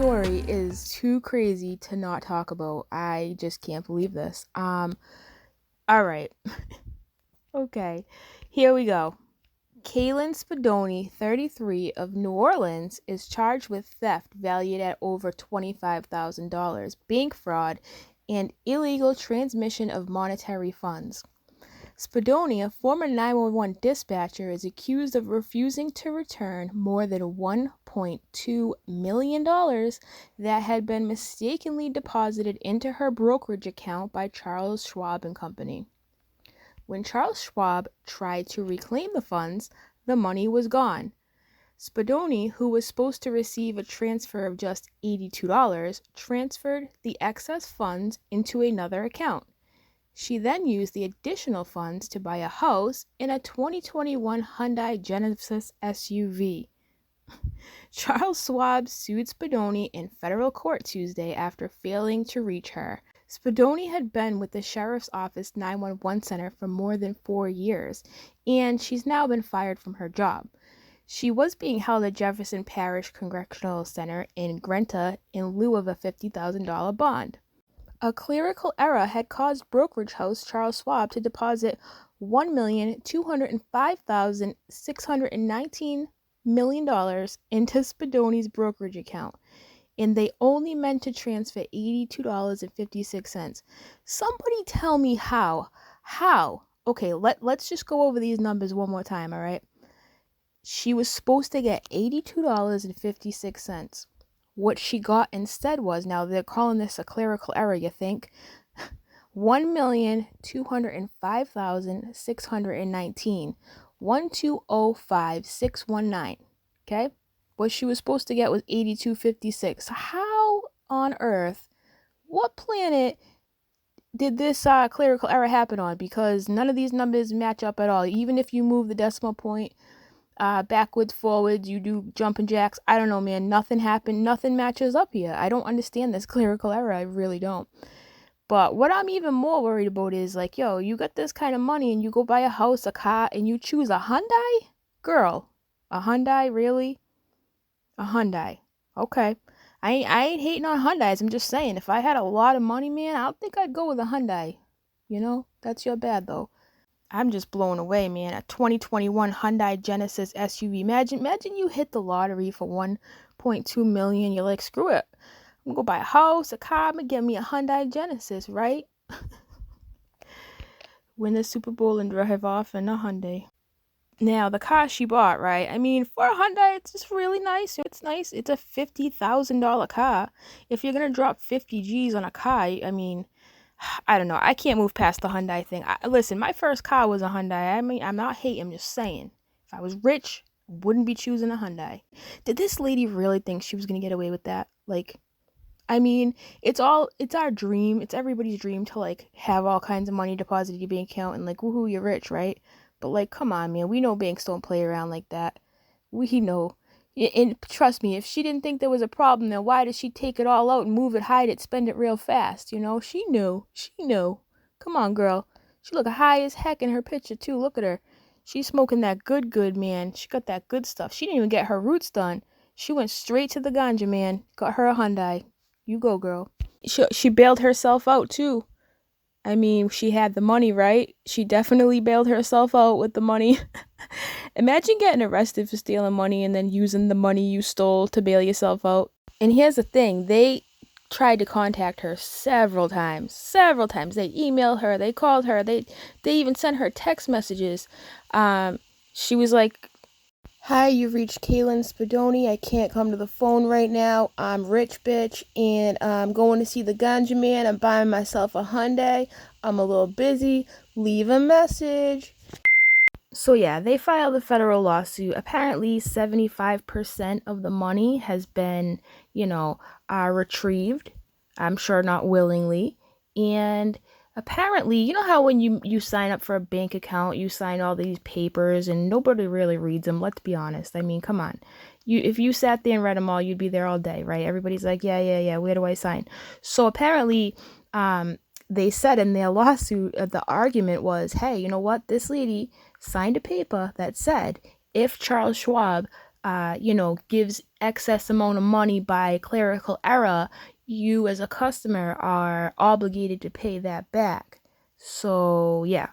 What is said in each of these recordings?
story is too crazy to not talk about. I just can't believe this. All right. Okay, here we go. Kelyn Spadoni, 33, of New Orleans, is charged with theft valued at over $25,000, bank fraud, and illegal transmission of monetary funds. Spadoni, a former 911 dispatcher, is accused of refusing to return more than $1.2 million that had been mistakenly deposited into her brokerage account by Charles Schwab and Company. When Charles Schwab tried to reclaim the funds, the money was gone. Spadoni, who was supposed to receive a transfer of just $82, transferred the excess funds into another account. She then used the additional funds to buy a house in a 2021 Hyundai Genesis SUV. Charles Schwab sued Spadoni in federal court Tuesday after failing to reach her. Spadoni had been with the Sheriff's Office 911 Center for more than 4 years, and she's now been fired from her job. She was being held at Jefferson Parish Correctional Center in Greenton in lieu of a $50,000 bond. A clerical error had caused brokerage house Charles Schwab to deposit $1,205,619 million into Spadoni's brokerage account, and they only meant to transfer $82.56. Somebody tell me how. Okay, let's just go over these numbers one more time, all right? She was supposed to get $82.56. What she got instead was, now they're calling this a clerical error, you think, $1,205,619, 1205619. Okay, what she was supposed to get was $82.56. How on earth, what planet did this clerical error happen on? Because none of these numbers match up at all. Even if you move the decimal point backwards, forwards, you do jumping jacks, I don't know, man, nothing happened, nothing matches up here. I don't understand this clerical error, I really don't. But what I'm even more worried about is, like, yo, you got this kind of money and you go buy a house, a car, and you choose a Hyundai? Girl, a Hyundai, really? A Hyundai. Okay. I ain't hating on Hyundais, I'm just saying, if I had a lot of money, man, I don't think I'd go with a Hyundai. You know, that's your bad, though. I'm just blown away, man. A 2021 Hyundai Genesis SUV. Imagine you hit the lottery for $1.2 million. You're like, screw it. I'm going to go buy a house, a car. I'm going to get me a Hyundai Genesis, right? Win the Super Bowl and drive off in a Hyundai. Now, the car she bought, right? I mean, for a Hyundai, it's just really nice. It's nice. It's a $50,000 car. If you're going to drop 50 G's on a car, I mean, I don't know. I can't move past the Hyundai thing. Listen, my first car was a Hyundai. I mean, I'm not hating. I'm just saying. If I was rich, I wouldn't be choosing a Hyundai. Did this lady really think she was going to get away with that? Like, I mean, it's our dream. It's everybody's dream to, like, have all kinds of money deposited in your bank account and, like, woohoo, you're rich, right? But, like, come on, man. We know banks don't play around like that. We know. And trust me, if she didn't think there was a problem, then why did she take it all out and move it, hide it, spend it real fast? You know, she knew. Come on, girl. She look high as heck in her picture, too. Look at her. She's smoking that good, man. She got that good stuff. She didn't even get her roots done. She went straight to the ganja, man. Got her a Hyundai. You go, girl. She bailed herself out, too. I mean, she had the money, right? She definitely bailed herself out with the money. Imagine getting arrested for stealing money and then using the money you stole to bail yourself out. And here's the thing. They tried to contact her several times. They emailed her. They called her. They even sent her text messages. She was like, "Hi, you've reached Kelyn Spadoni. I can't come to the phone right now. I'm rich, bitch, and I'm going to see the ganja man. I'm buying myself a Hyundai. I'm a little busy. Leave a message." So yeah, they filed a federal lawsuit. Apparently 75% of the money has been, retrieved. I'm sure not willingly. And apparently, you know how when you sign up for a bank account, you sign all these papers and nobody really reads them. Let's be honest. I mean, come on. If you sat there and read them all, you'd be there all day, right? Everybody's like, yeah, where do I sign? So apparently, they said in their lawsuit, the argument was, hey, you know what? This lady signed a paper that said if Charles Schwab gives excess amount of money by clerical error, you as a customer are obligated to pay that back. So yeah,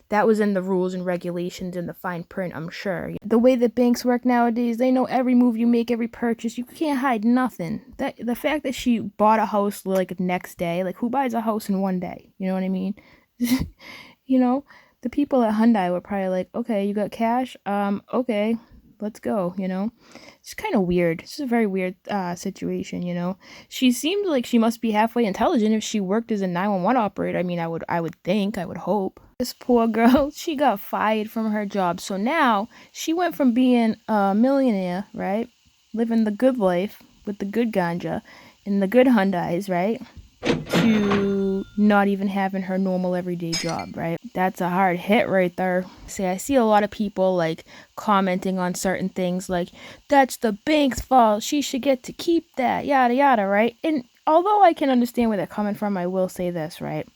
that was in the rules and regulations in the fine print, I'm sure. The way that banks work nowadays, they know every move you make, every purchase. You can't hide nothing. The fact that she bought a house like the next day, like who buys a house in one day? You know what I mean? The people at Hyundai were probably like, okay, you got cash? Okay, let's go, It's kind of weird. It's a very weird situation. She seemed like she must be halfway intelligent if she worked as a 911 operator. I mean, I would hope. This poor girl, she got fired from her job. So now she went from being a millionaire, right? Living the good life with the good ganja and the good Hyundais, right? To not even having her normal everyday job, right? That's a hard hit right there. I see a lot of people like commenting on certain things like, that's the bank's fault, she should get to keep that, yada yada, right? And although I can understand where they're coming from, I will say this, right?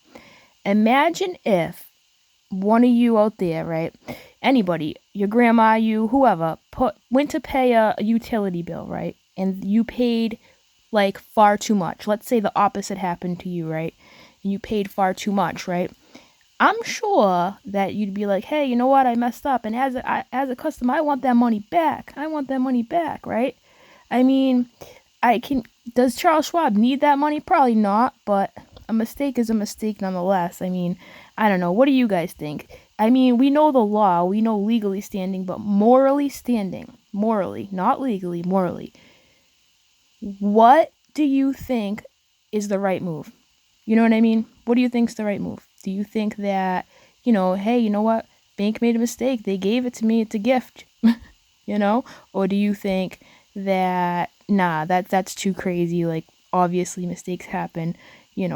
Imagine if one of you out there, right? Anybody, your grandma, you, whoever, went to pay a utility bill, right? And you paid like far too much. Let's say the opposite happened to you, right? And you paid far too much, right? I'm sure that you'd be like, hey, you know what? I messed up. And as a customer, I want that money back. Right? I mean, does Charles Schwab need that money? Probably not, but a mistake is a mistake nonetheless. I mean, I don't know. What do you guys think? I mean, we know the law, we know legally standing, but morally standing, not legally, morally. What do you think is the right move? You know what I mean? What do you think is the right move? Do you think that, hey, you know what? Bank made a mistake. They gave it to me. It's a gift, Or do you think that, nah, that's too crazy. Like, obviously mistakes happen.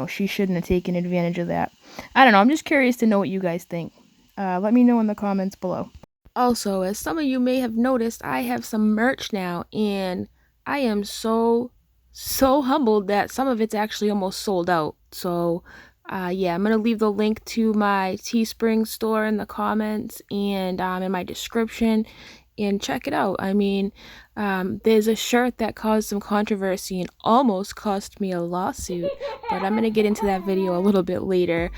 She shouldn't have taken advantage of that. I don't know. I'm just curious to know what you guys think. Let me know in the comments below. Also, as some of you may have noticed, I have some merch now, and I am so humbled that some of it's actually almost sold out. So, yeah, I'm going to leave the link to my Teespring store in the comments and in my description, and check it out. I mean, there's a shirt that caused some controversy and almost cost me a lawsuit, but I'm going to get into that video a little bit later.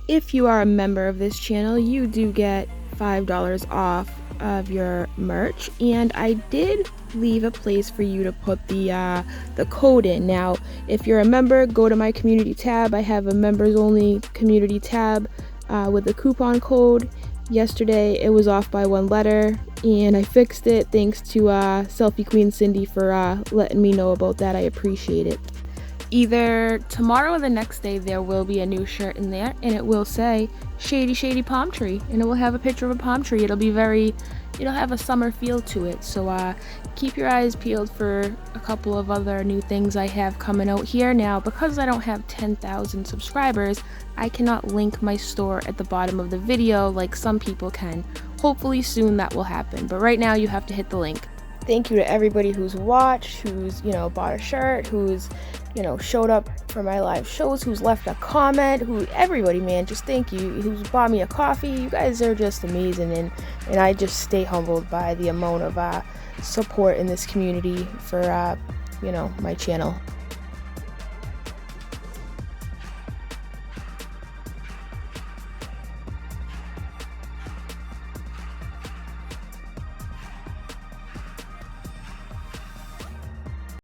If you are a member of this channel, you do get $5 off of your merch, and I did leave a place for you to put the code in. Now, if you're a member, go to my community tab. I have a members only community tab with the coupon code. Yesterday it was off by one letter, and I fixed it. Thanks to Selfie Queen Cindy for letting me know about that. I appreciate it. Either tomorrow or the next day there will be a new shirt in there, and it will say Shady Palm Tree, and it will have a picture of a palm tree. It'll have a summer feel to it. So keep your eyes peeled for a couple of other new things I have coming out here. Now, because I don't have 10,000 subscribers, I cannot link my store at the bottom of the video like some people can. Hopefully soon that will happen, but right now you have to hit the link. Thank you to everybody who's watched, who's bought a shirt, who's showed up for my live shows, who's left a comment, everybody, man, just thank you, who's bought me a coffee. You guys are just amazing, and I just stay humbled by the amount of support in this community for my channel.